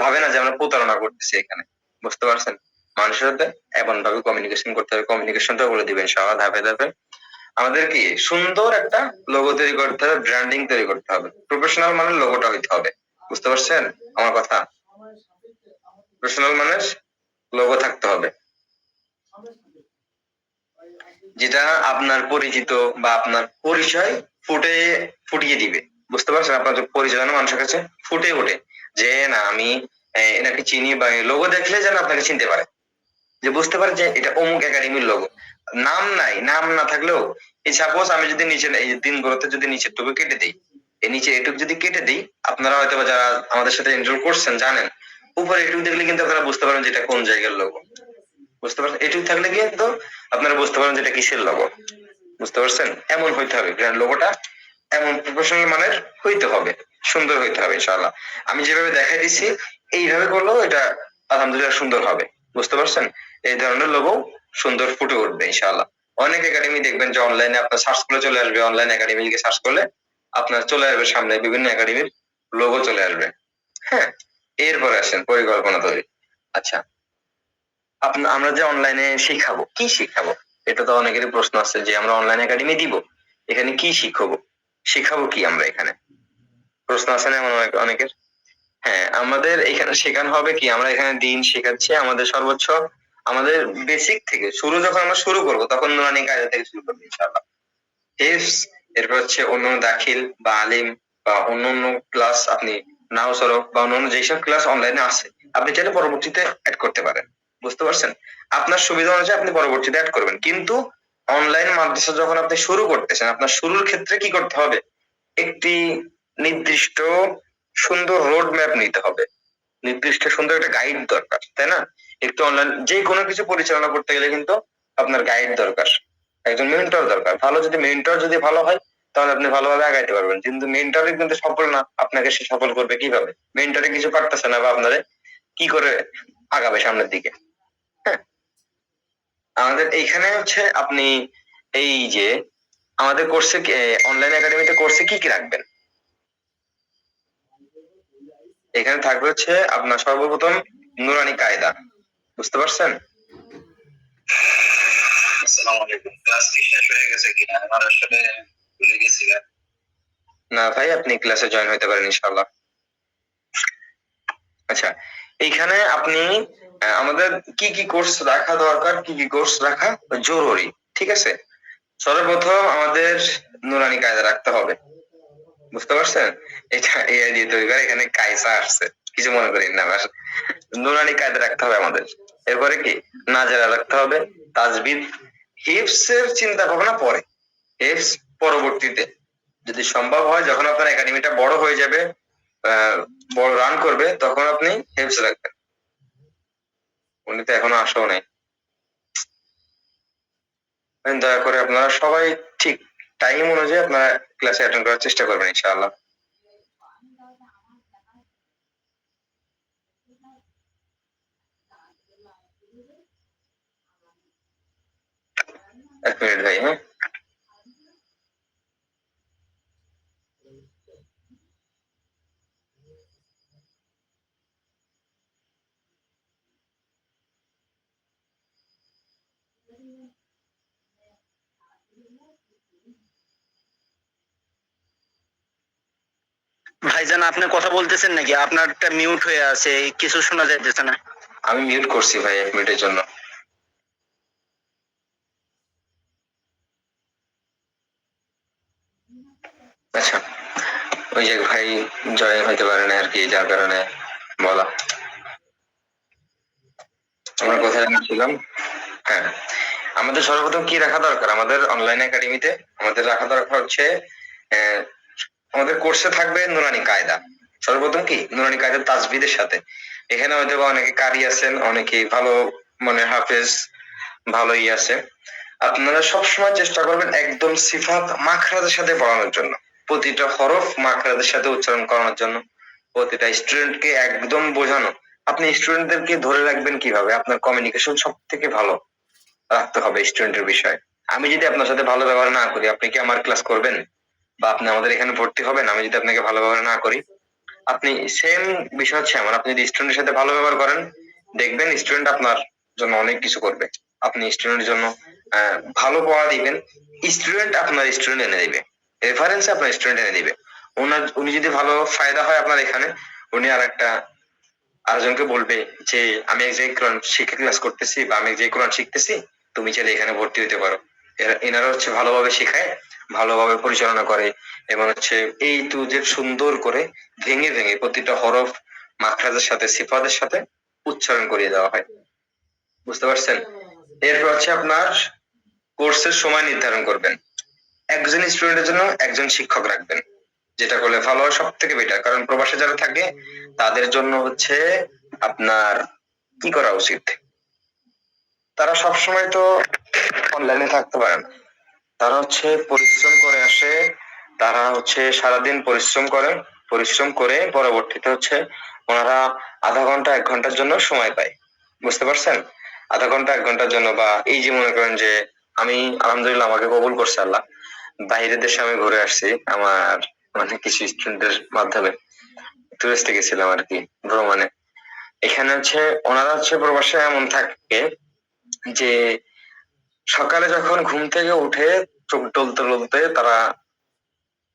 ভাবে না যে আমরা প্রতারণা করতেছি এখানে, বুঝতে পারছেন। মানুষের সাথে এমন ভাবে কমিউনিকেশন করতে হবে, কমিউনিকেশনটা বলে দিবেন সবার ধাপে ধাপে। আমাদের কি সুন্দর একটা লোগো তৈরি করতে হবে, ব্র্যান্ডিং তৈরি করতে হবে, প্রফেশনাল মানের লোগোটা হইতে হবে, বুঝতে পারছেন আমার কথা। প্রফেশনাল মানের লোগো থাকতে হবে, যেটা আপনার পরিচিত বা আপনার পরিচয় ফুটিয়ে দিবে, বুঝতে পারছেন। আপনার পরিচয় যেন মানুষের কাছে ফুটে ওঠে যে না আমি এনাকে চিনি, বা লোগো দেখলে যেন আপনাকে চিনতে পারে, যে বুঝতে পারে যে এটা অমুক একাডেমির লোগো। নাম নাই, নাম না থাকলেও এই সাপোজ আমি যদি নিচে এই দিনগুলোতে যদি নিচের টুকু কেটে দিই, এই নিচে এটুকু যদি কেটে দিই, আপনারা হয়তো যারা আমাদের সাথে এনরোল করছেন জানেন, উপরে এটুকু দেখলে কিন্তু আপনারা বুঝতে পারেন যে এটা কোন জায়গার লোগো, বুঝতে পারছেন। এটুকু থাকলে কিন্তু আপনারা বুঝতে পারেন যে এটা কিসের লোগো, বুঝতে পারছেন। এমন হইতে হবে ব্র্যান্ড লোগোটা, এমন প্রফেশনাল মানের হইতে হবে, সুন্দর হইতে হবে ইনশাআল্লাহ। আমি যেভাবে দেখাই দিচ্ছি এইভাবে করলেও এটা আলহামদুলিল্লাহ সুন্দর হবে, বুঝতে পারছেন। এই ধরনের লোগো সুন্দর ফুটে উঠবে ইনশাআল্লাহ। অনেক একাডেমি দেখবেন যে অনলাইনে আপনার সার্চ করলে চলে আসবে, অনলাইন একাডেমি লিখে সার্চ করলে আপনার চলে আসবে সামনে বিভিন্ন একাডেমির লোগো চলে আসবে, হ্যাঁ। এরপরে আসেন পরিকল্পনা তৈরি। আচ্ছা, আমরা যে অনলাইনে শিখাবো, কি শিখাবো, এটা তো অনেকেরই প্রশ্ন আছে যে আমরা অনলাইন একাডেমি দিব, এখানে কি শিখাবো কি আমরা এখানে, প্রশ্ন আছে না এমন অনেকের। হ্যাঁ, আমাদের এখানে শেখানো হবে কি, আমরা এখানে দিন শেখাচ্ছি আমাদের সর্বোচ্চ, আমাদের বেসিক থেকে শুরু, যখন আমরা শুরু করব তখন নুরানি কায়দা থেকে শুরু করবো ইনশাআল্লাহ। হিফজ, এরপর হচ্ছে অন্যান্য দাখিল বা আলিম বা অন্যান্য ক্লাস আপনি নাও সরফ বা অন্যান্য যেসব ক্লাস অনলাইনে আছে আপনি চাইলে পরবর্তীতে অ্যাড করতে পারেন, বুঝতে পারছেন। আপনার সুবিধা অনুযায়ী আপনি পরবর্তীতে অ্যাড করবেন, কিন্তু অনলাইন মাদ্রাসা যখন আপনি শুরু করতেছেন আপনার শুরুর ক্ষেত্রে কি করতে হবে, একটি নির্দিষ্ট সুন্দর রোড ম্যাপ নিতে হবে, নির্দিষ্ট সুন্দর একটা গাইড দরকার, তাই না। একটু অনলাইন যে কোনো কিছু পরিচালনা করতে গেলে কিন্তু আপনার গাইড দরকার, একজন মেন্টর দরকার। ভালো যদি মেন্টর যদি ভালো হয় তাহলে আপনি ভালোভাবে আগাইতে পারবেন, কিন্তু মেন্টরে কিন্তু সফল না, আপনাকে সে সফল করবে কিভাবে, মেন্টরে কিছু পারতেছে না বা আপনারে কি করে আগাবে সামনের দিকে, হ্যাঁ। আমাদের এইখানে হচ্ছে আপনি এই যে আমাদের কোর্সে অনলাইন একাডেমিতে কোর্সে কি কি রাখবেন, এখানে থাকবে হচ্ছে আপনার সর্বপ্রথম নুরানি কায়দা, বুঝতে পারছেন? আসসালামু আলাইকুম। ক্লাস কি শেষ হয়ে গেছে কিনা আমার আসলে ভুলে গেছি। না ভাই, আপনি ক্লাসে জয়েন হতে পারেন ইনশাআল্লাহ। আচ্ছা, এইখানে আপনি আমাদের কি কি কোর্স রাখা দরকার, কি কি কোর্স রাখা জরুরি, ঠিক আছে? সর্বপ্রথম আমাদের নুরানি কায়দা রাখতে হবে, বুঝতে পারছেন? এটা এআই দিয়ে তৈরি করে, এখানে কায়সা আসছে, কিছু মনে করেন না। নুরানি কায়দা রাখতে হবে আমাদের। এরপরে কি নাজারা রাখতে হবে, তাজবিদ, হিফসের চিন্তা ভাবনা পরে, হিফস পরবর্তীতে যদি সম্ভব হয়, যখন আপনার একাডেমিটা বড় হয়ে যাবে, বড় রান করবে, তখন আপনি হিফস রাখবেন। উনি তো এখনো আসেও নাই। দয়া করে আপনারা সবাই ঠিক টাইম অনুযায়ী আপনারা ক্লাসে অ্যাটেন্ড করার চেষ্টা করবেন ইনশাআল্লাহ। এক মিনিট ভাই, হ্যাঁ। ভাইজান আপনি কথা বলতেছেন নাকি? আপনারটা মিউট হয়ে আছে, কিছু শোনা যাইতেছে না। আমি মিউট করছি ভাই 1 মিনিটের জন্য। আচ্ছা, ওই যে ভাই জয়েন হইতে পারে না আর কি, যার কারণে বলা। আমরা কোথায় ছিলাম? হ্যাঁ, আমাদের সর্বপ্রথম কি রাখা দরকার আমাদের অনলাইন একাডেমিতে? আমাদের রাখা দরকার হচ্ছে আহ, আমাদের কোর্সে থাকবে নুরানি কায়দা। সর্বপ্রথম কি নুরানি কায়দা তাজবিদের সাথে। এখানে হয়তো বা অনেকে কারি আছেন, অনেকে ভালো মানে হাফেজ ভালোই আছে। আপনারা সবসময় চেষ্টা করবেন একদম সিফাত মাখরাজের সাথে পড়ানোর জন্য, প্রতিটা হরফ মাখরাজের সাথে উচ্চারণ করানোর জন্য, প্রতিটা স্টুডেন্টকে একদম বোঝানো। আপনি স্টুডেন্টদেরকে ধরে রাখবেন কিভাবে? আপনার কমিউনিকেশন সব থেকে ভালো রাখতে হবে স্টুডেন্টের বিষয়ে। আমি যদি আপনার সাথে ভালো ব্যবহার না করি, আপনি কি আমার ক্লাস করবেন? বা আপনি আমাদের এখানে ভর্তি হবেন আমি যদি আপনাকে ভালো ব্যবহার না করি? আপনি সেম বিষয় হচ্ছে আমার, আপনি যদি স্টুডেন্টের সাথে ভালো ব্যবহার করেন, দেখবেন স্টুডেন্ট আপনার জন্য অনেক কিছু করবে। আপনি স্টুডেন্টের জন্য ভালো পড়া দিবেন, স্টুডেন্ট আপনার স্টুডেন্ট এনে দিবে, রেফারেন্সে আপনার স্টুডেন্ট এনে দিবে। উনি যদি ভালো ফায়দা হয় আপনার এখানে, উনি আরেকজনকে বলবে যে আমি এক জায়গায় কোরআন শিক্ষা ক্লাস করতেছি, বা আমি এক জায়গায় কোরআন শিখতেছি, তুমি চাইলে এখানে ভর্তি হতে পারো। এনারা হচ্ছে ভালোভাবে শেখায়, ভালোভাবে পরিচালনা করে, এবং হচ্ছে এই টু জেড সুন্দর করে ভেঙে ভেঙে প্রতিটা হরফ মাখরাজের সাথে সিফাতের সাথে উচ্চারণ করিয়ে দেওয়া হয়, বুঝতে পারছেন? এরপর হচ্ছে আপনার কোর্সের সময় নির্ধারণ করবেন। একজন স্টুডেন্টের জন্য একজন শিক্ষক রাখবেন, যেটা করলে ভালো হয়, সব থেকে বেটার। কারণ প্রবাসে যারা থাকে তাদের জন্য হচ্ছে আপনার কি করা উচিত? তারা সবসময় তো অনলাইনে থাকতে পারে না, তারা হচ্ছে পরিশ্রম করে আসে, তারা হচ্ছে সারাদিন পরিশ্রম করে পরবর্তীতে হচ্ছে ওনারা আধা ঘন্টা 1 ঘন্টার জন্য সময় পায়, বুঝতে পারছেন? আধা ঘন্টা 1 ঘন্টার জন্য, বা এই যে মনে করেন যে আমি আলহামদুলিল্লাহ আমাকে কবুল করছে আল্লাহ, বাইরের দেশে আমি ঘুরে আসছি আমার মানে কিছু স্টুডেন্টের মাধ্যমে, টুরিস্টে গেছিলাম আর কি ভ্রমণে। এখানে হচ্ছে ওনারা হচ্ছে প্রবাসে এমন থাকে যে সকালে যখন ঘুম থেকে উঠে চোখ টলতে টলতে তারা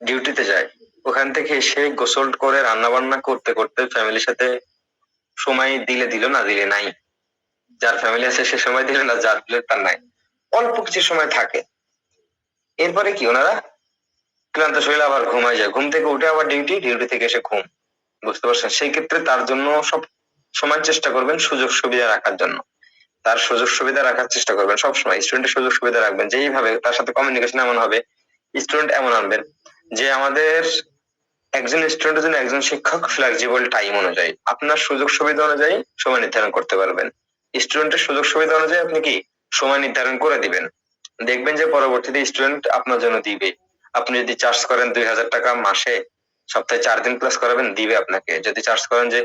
ডিউটিতে যায়, ওখান থেকে এসে গোসল করে রান্না বান্না করতে করতে ফ্যামিলির সাথে সময় দিলে দিল, না দিলে নাই। যার ফ্যামিলি আছে সে সময় দিলে, না যার দিলে তার নাই। অল্প কিছু সময় থাকে, এরপরে কি ওনারা ক্লান্ত শরীরে আবার ঘুমায় যায়, ঘুম থেকে উঠে আবার ডিউটি থেকে এসে ঘুম, বুঝতে পারছেন? সেই ক্ষেত্রে তার জন্য সব সময় চেষ্টা করবেন সুযোগ সুবিধা রাখার জন্য, তার সুযোগ সুবিধা রাখার চেষ্টা করবেন সবসময়। স্টুডেন্টের সুযোগ সুবিধা রাখবেন, যেইভাবে তার সাথে কমিউনিকেশন এমন হবে, স্টুডেন্ট এমন আনবেন যে আমাদের একজন স্টুডেন্টের জন্য একজন শিক্ষক ফ্লেক্সিবল টাইম অনুযায়ী আপনার সুযোগ সুবিধা অনুযায়ী সময় নির্ধারণ করতে পারবেন। স্টুডেন্টের সুযোগ সুবিধা অনুযায়ী আপনি কি সময় নির্ধারণ করে দিবেন, দেখবেন যে পরবর্তীতে স্টুডেন্ট আপনার জন্য দিবে। আপনি যদি চার্জ করেন 2000 টাকা মাসে, সপ্তাহে 4 দিন ক্লাস করাবেন, দিবে আপনাকে। যদি চার্জ করেন যে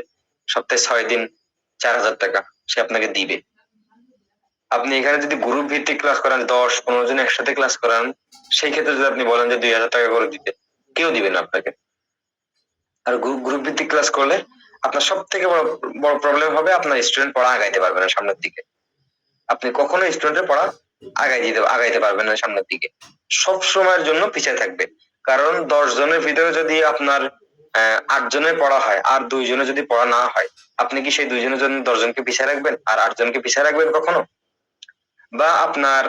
সপ্তাহে 6 দিন 4000 টাকা, সে আপনাকে দিবে। আপনি এখানে যদি গ্রুপ ভিত্তিক ক্লাস করান, 10-15 জন একসাথে ক্লাস করান, সেই ক্ষেত্রে যদি আপনি বলেন যে 2000 টাকা করে দিতে, কেউ দিবে না আপনাকে। আর গ্রুপ ভিত্তিক ক্লাস করলে আপনার সব থেকে বড় বড় প্রবলেম হবে আপনার স্টুডেন্ট পড়া আগাইতে পারবে না সামনের দিকে। আপনি কখনো স্টুডেন্টের পড়া আগাইতে পারবেন না সামনের দিকে, সব সময়ের জন্য পিছিয়ে থাকবে। কারণ 10 জনের ভিতরে যদি আপনার 8 জনের পড়া হয় আর 2 জনের যদি পড়া না হয়, আপনি কি সেই 2 জনের জন্য 10 জনকে পিছিয়ে রাখবেন আর 8 জনকে পিছিয়ে রাখবেন কখনো? বা আপনার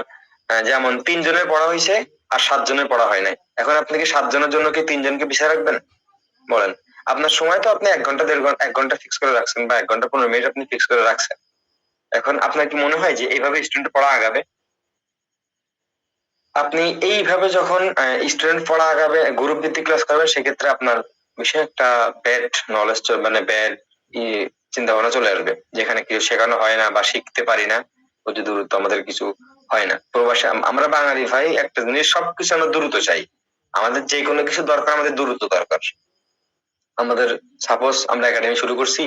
যেমন 3 জনের পড়া হয়েছে আর 7 জনের পড়া হয় নাই, এখন আপনি কি 7 জনের জন্য কি 3 জনকে পিছিয়ে রাখবেন? বলেন। আপনার সময় তো আপনি 1 ঘন্টা 1.5 ঘন্টা ফিক্স করে রাখছেন বা 1 ঘন্টা 15 মিনিট আপনি ফিক্স করে রাখছেন। এখন আপনার কি মনে হয় যে এইভাবে স্টুডেন্ট পড়া আগাবে? আপনি এইভাবে যখন স্টুডেন্ট পড়া আগাবে, গ্রুপ ভিত্তিক ক্লাস করবেন, সেক্ষেত্রে আপনার বিষয়ে একটা ব্যাড নলেজ, মানে ব্যাড চিন্তা ভাবনা চলে আসবে, যেখানে কিছু শেখানো হয় না বা শিখতে পারি না, অতি দ্রুত আমাদের কিছু হয় না। প্রবাসে আমরা বাঙালি ভাই একটা জিনিস, সবকিছু আমরা দ্রুত চাই। আমাদের যে কোনো কিছু দরকার, আমাদের দ্রুত দরকার। আমাদের সাপোজ আমরা একাডেমি শুরু করছি,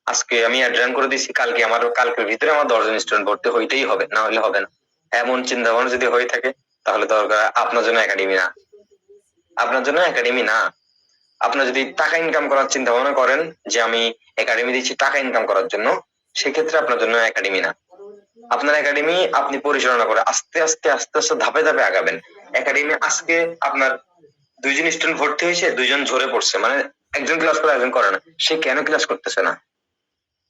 আজকে আমি অ্যাডজান করে দিচ্ছি, কালকের ভিতরে আমার 10 জন স্টুডেন্ট ভর্তি হইতেই হবে, না হলে হবে না। এমন চিন্তা ভাবনা যদি হয়ে থাকে, তাহলে দরকার আপনার জন্য একাডেমি না। আপনার জন্য একাডেমি না। আপনার যদি টাকা ইনকাম করার চিন্তা ভাবনা করেন যে আমি একাডেমি দিচ্ছি টাকা ইনকাম করার জন্য, সেক্ষেত্রে আপনার জন্য একাডেমি না। আপনার একাডেমি আপনি পরিচালনা করে আস্তে আস্তে আস্তে আস্তে ধাপে ধাপে আগাবেন। একাডেমি আজকে আপনার 2 জন স্টুডেন্ট ভর্তি হয়েছে, 2 জন ঝরে পড়ছে, মানে একজন ক্লাস করে একজন করে না, সে কেন ক্লাস করতেছে না?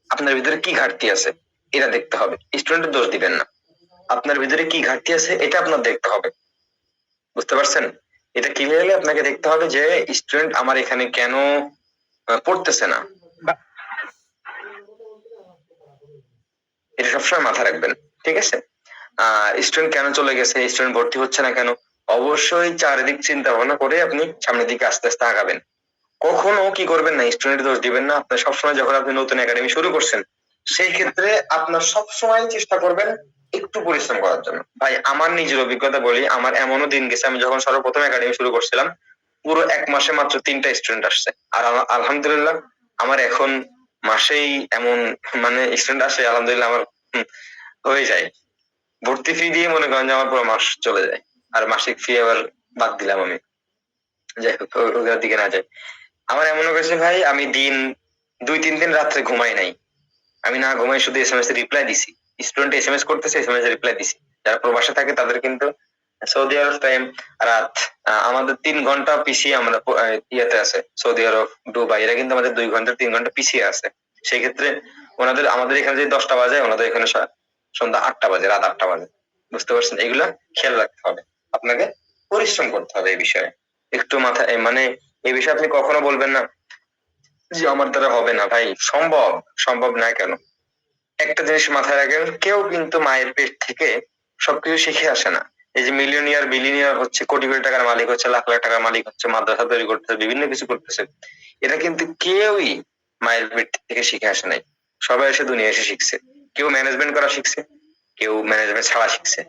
আপনার ভিতরে কি ঘাটতি আছে এটা দেখতে হবে, স্টুডেন্টের দোষ দিবেন না। আপনার ভিতরে কি ঘাটতি আছে এটা আপনার দেখতে হবে, বুঝতে পারছেন? এটা ক্লিয়ারলি আপনাকে দেখতে হবে যে স্টুডেন্ট আমার এখানে কেন পড়তেছে না, এটা সবসময় মাথায় রাখবেন, ঠিক আছে? স্টুডেন্ট কেন চলে গেছে, স্টুডেন্ট ভর্তি হচ্ছে না কেন, অবশ্যই চারিদিক চিন্তা ভাবনা করে আপনি সামনের দিকে আস্তে আস্তে আগাবেন। কখনো কি করবেন না, স্টুডেন্টের দোষ দিবেন না। আপনার সবসময় যখন আপনি নতুন একাডেমি শুরু করছেন, সেই ক্ষেত্রে আপনার সবসময় চেষ্টা করবেন একটু পরিশ্রম করার জন্য। ভাই আমার নিজের অভিজ্ঞতা বলি, আমার এমনও দিন গেছে, আমি যখন সর্বপ্রথম একাডেমি শুরু করছিলাম, পুরো 1 মাসে মাত্র 3টা স্টুডেন্ট আসছে, আর আলহামদুলিল্লাহ আমার এখন মাসেই এমন মানে স্টুডেন্ট আসে, আলহামদুলিল্লাহ আমার হয়ে যায়। ভর্তি ফি দিয়ে মনে করেন যে আমার পুরো মাস চলে যায়, আর মাসিক ফি আবার বাদ দিলাম আমি, যাই হোক ওগুলোর দিকে না যাই। আমার এমন হয়েছে ভাই, আমি দিন 2-3 দিন রাত্রে ঘুমাই নাই, আমি না ঘুমাই শুধু এসএমএস এর রিপ্লাই দিছি। স্টুডেন্ট এসএমএস করতেছে, এসএমএস এর রিপ্লাই দিছি। যারা প্রবাসে থাকে তাদের কিন্তু সৌদি আরব টাইম রাত, আমাদের 3 ঘন্টা পিছিয়ে আমরা ইয়েতে আছে সৌদি আরব, দুবাই, এরা কিন্তু আমাদের 2 ঘন্টা 3 ঘন্টা পিছিয়ে আছে। সেই ক্ষেত্রে আমাদের এখানে যদি 10টা বাজে, ওনাদের এখানে সন্ধ্যা 8টা বাজে, রাত 8টা বাজে। বুঝতে পারছেন? এগুলা খেয়াল রাখতে হবে, আপনাকে পরিশ্রম করতে হবে এই বিষয়ে। একটু মাথায় মানে এই বিষয়ে আপনি কখনো বলবেন না যে আমার দ্বারা হবে না। ভাই সম্ভব, সম্ভব না কেন? একটা জিনিস মাথায় রাখেন, কেউ কিন্তু মায়ের পেট থেকে সবকিছু শিখে আসে না। এই যে মিলিয়নিয়ার বিলিয়নিয়ার হচ্ছে, কোটি কোটি টাকার মালিক হচ্ছে, লাখ লাখ টাকার মালিক হচ্ছে, মাদ্রাসা তৈরি করতেছে, বিভিন্ন কিছু করতেছে, এটা কিন্তু কেউই মায়ের পেট থেকে শিখে আসে নাই। সবাই এসে দুনিয়া এসে শিখছে। কেউ ম্যানেজমেন্ট করা শিখছে, কেউ ম্যানেজমেন্ট ছাড়া শিখছে।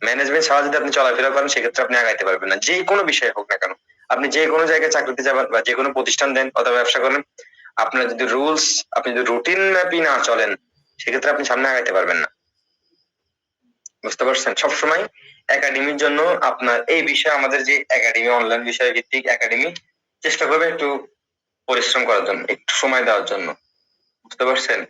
ম্যানেজমেন্ট ছাড়া যদি আপনি চলাফেরা করেন, সেক্ষেত্রে আপনি আগাইতে পারবেন না, যে কোনো বিষয় হোক না কেন। আপনি যে কোনো জায়গায় চাকরিতে যাবেন বা যে কোনো প্রতিষ্ঠান দেন অথবা ব্যবসা করেন, আপনার যদি রুলস, আপনি যদি রুটিন ম্যাপই না চলেন, সেক্ষেত্রে আপনি সামনে আগাইতে পারবেন না। বুঝতে পারছেন? সবসময় একাডেমির জন্য আপনার এই বিষয়ে, আমাদের যে একাডেমি অনলাইন বিষয় ভিত্তিক একাডেমি, চেষ্টা করবে একটু পরিশ্রম করার জন্য, একটু সময় দেওয়ার জন্য। বুঝতে পারছেন?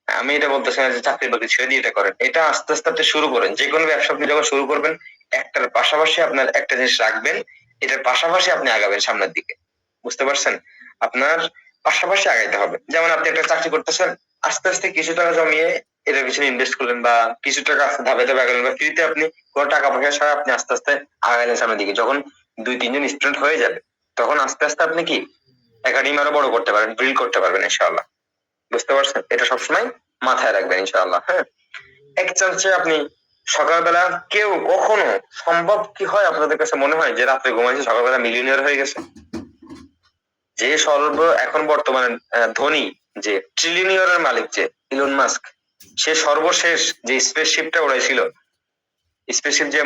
আমি এটা বলতেছি না যে চাকরি বাকরি ছেড়ে দিয়ে এটা করেন, এটা আস্তে আস্তে আপনি শুরু করেন। যে কোনো ব্যবসা আপনি যখন শুরু করবেন, একটার পাশাপাশি আপনার একটা জিনিস রাখবেন, এটার পাশাপাশি আপনি আগাবেন সামনের দিকে। বুঝতে পারছেন? আপনার পাশাপাশি আগাইতে হবে। যেমন আপনি একটা চাকরি করতেছেন, আস্তে আস্তে কিছু টাকা জমিয়ে এটার পিছনে ইনভেস্ট করলেন, বা কিছু টাকা ধাপে ধাপে আগালেন, বা ফ্রিতে আপনি কোনো টাকা পয়সা ছাড়া আপনি আস্তে আস্তে আগাইলেন সামনের দিকে। যখন 2-3 জন স্টুডেন্ট হয়ে যাবে, তখন আস্তে আস্তে আপনি কি একাডেমি আরো বড় করতে পারবেন, বিল্ড করতে পারবেন ইনশাআল্লাহ। বুঝতে পারছেন? এটা সবসময় মাথায় রাখবেন ইনশাআল্লাহ। হ্যাঁ, এক চান্সে আপনি সকালবেলা, কেউ কখনো সম্ভব কি হয় আপনাদের কাছে মনে হয় যে রাত্রে ঘুমাইছে সকালবেলা মিলিয়নিয়ার হয়ে গেছে? যে এখন বর্তমানে ধনী, যে ট্রিলিয়নিয়ারের মালিক, যে ইলন মাস্ক, সে সর্বশেষ যে স্পেসশিপটা উড়াইছিল, স্পেসশিপ যে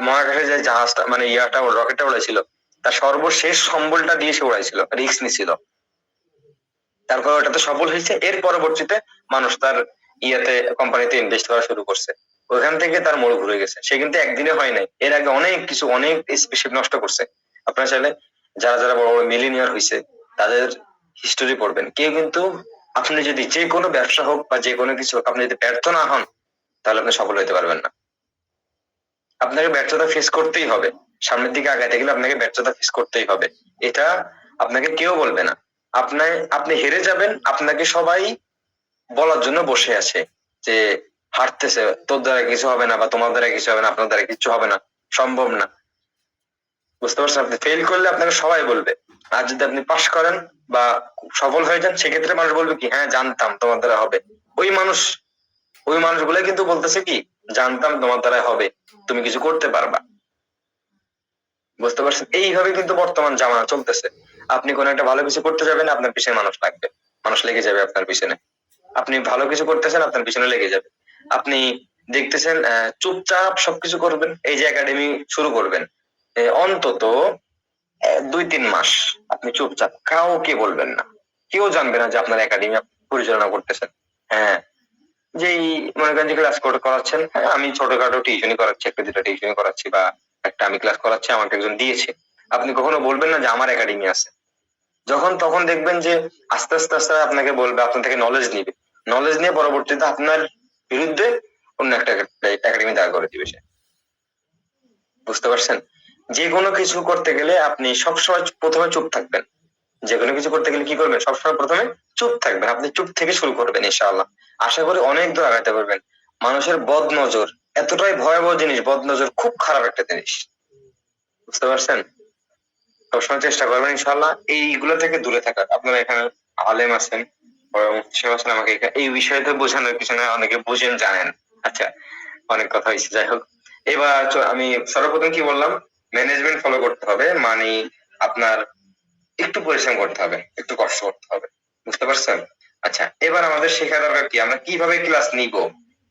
মহাকাশে যে জাহাজটা মানে রকেটটা উড়াইছিল, তার সর্বশেষ সম্বলটা দিয়ে সে উড়াইছিল, রিস্ক নিছিল। তারপর ওটাতে সফল হয়েছে, এর পরবর্তীতে মানুষ তার কোম্পানিতে ইনভেস্ট করা শুরু করছে, ওখান থেকে তার মোড় ঘুরে গেছে। সে কিন্তু একদিনে হয় নাই, এর আগে অনেক স্পেসশিপ নষ্ট করছে। আপনারা চাইলে যারা যারা বড় বড় মিলিয়নিয়ার হয়েছে, তাদের হিস্টোরি পড়বেন। কেউ কিন্তু আপনি যদি যে কোনো ব্যবসা হোক বা যে কোনো কিছু হোক, আপনি যদি ব্যর্থ না হন তাহলে আপনি সফল হতে পারবেন না। আপনাকে ব্যর্থতা ফেস করতেই হবে। সামনের দিকে আগাইতে গেলে আপনাকে ব্যর্থতা ফেস করতেই হবে। এটা আপনাকে কেউ বলবে না। আপনি হেরে যাবেন, আপনাকে সবাই বলার জন্য বসে আছে যে হারতেছে, তোর দ্বারা কিছু হবে না বা তোমার দ্বারা কিছু হবে না, আপনার দ্বারা কিছু হবে না, সম্ভব না। বুঝতে পারছেন? আপনি ফেল করলে আপনাকে সবাই বলবে। আর যদি আপনি পাস করেন বা সফল হয়ে যান, সেক্ষেত্রে মানুষ বলবে কি, হ্যাঁ জানতাম তোমার দ্বারা হবে। ওই মানুষ ওই মানুষগুলাই কিন্তু বলতেছে কি, জানতাম তোমার দ্বারা হবে, তুমি কিছু করতে পারবা। বুঝতে পারছেন? এইভাবে কিন্তু বর্তমান জামানা চলতেছে। আপনি কোনো একটা ভালো কিছু করতে যাবেন, আপনার পিছনে মানুষ লাগবে, মানুষ লেগে যাবে আপনার পিছনে। আপনি ভালো কিছু করতেছেন, আপনার পিছনে লেগে যাবে। আপনি দেখতেছেন চুপচাপ সবকিছু করবেন, এই যে একাডেমি শুরু করবেন, অন্তত 2-3 মাস আপনি চুপচাপ, কাউকে বলবেন না, কেউ জানবে না যে আপনার একাডেমি পরিচালনা করতেছেন। হ্যাঁ, যেই মনে করেন যে ক্লাস করাচ্ছেন, হ্যাঁ আমি ছোটখাটো টিউশনই করাচ্ছি, একটা দুটো টিউশনই করাচ্ছি বা একটা আমি ক্লাস করাচ্ছি, আমাকে একজন দিয়েছে। আপনি কখনো বলবেন না যে আমার একাডেমি আছে। যখন তখন দেখবেন যে আস্তে আস্তে আস্তে আপনাকে বলবে, আপনার থেকে নলেজ নিবে, নলেজ নিয়ে পরবর্তীতে আপনার বিরুদ্ধে অন্য একটা একাডেমি দাঁড় করে দিবে সে। বুঝতে পারছেন? যে কোনো কিছু করতে গেলে আপনি সবসময় প্রথমে চুপ থাকবেন। যে কোনো কিছু করতে গেলে কি করবেন, সবসময় প্রথমে চুপ থাকবেন। আপনি চুপ থেকে শুরু করবেন, ইনশাআল্লাহ আশা করি অনেক দূর আগাতে পারবেন। মানুষের বদ নজর এতটাই ভয়াবহ জিনিস, বদ নজর খুব খারাপ একটা জিনিস। বুঝতে পারছেন? সবসময় চেষ্টা করবেন ইনশাআল্লাহ এইগুলো থেকে দূরে থাকার। আপনারা এখানে আলেম আছেন, বড় মুফতি সাহেব আছেন, আমাকে এই বিষয়টা বোঝানোর পিছনে অনেকে বুঝেন, জানেন। আচ্ছা, অনেক কথা হয়েছে, যাই হোক। এবার আমি সর্বপ্রথম কি বললাম, ম্যানেজমেন্ট ফলো করতে হবে, মানে আপনার একটু পরিশ্রম করতে হবে, একটু কষ্ট করতে হবে। বুঝতে পারছেন? আচ্ছা, এবার আমাদের শেখা দরকার কি, আমরা কিভাবে ক্লাস নিব,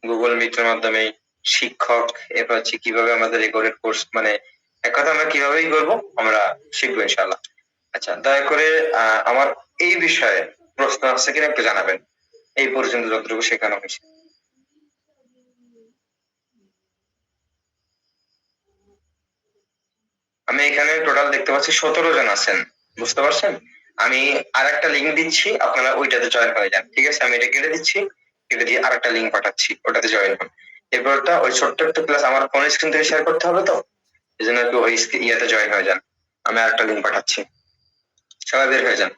গুগল মিটের মাধ্যমে, শিক্ষক, এরপর হচ্ছে কিভাবে আমাদের রেকর্ডেড কোর্স, মানে এক কথা আমরা কিভাবেই করবো, আমরা শিখবো ইনশাআল্লাহ। আচ্ছা, দয়া করে আমার এই বিষয়ে প্রশ্ন আছে কিনা একটু জানাবেন, এই পর্যন্ত যতটুকু শেখানো হয়েছে। আমি এখানে টোটাল দেখতে পাচ্ছি 17 জন আছেন। বুঝতে পারছেন? আমি আরেকটা লিংক দিচ্ছি, আপনারা ওইটাতে জয়েন হয়ে যান। ঠিক আছে? আমি এটা কেটে দিচ্ছি, কেটে দিয়ে আরেকটা লিংক পাঠাচ্ছি, ওটাতে জয়েন হন। এরপরটা ওই ছোট্ট একটা ক্লাস আমার ফোন স্ক্রিন থেকে শেয়ার করতে হবে তো, এজন্য একটু ওই ইয়াতে জয়েন হয়ে যান। আমি আরেকটা লিংক পাঠাচ্ছি, সবাই বের হয়ে যান।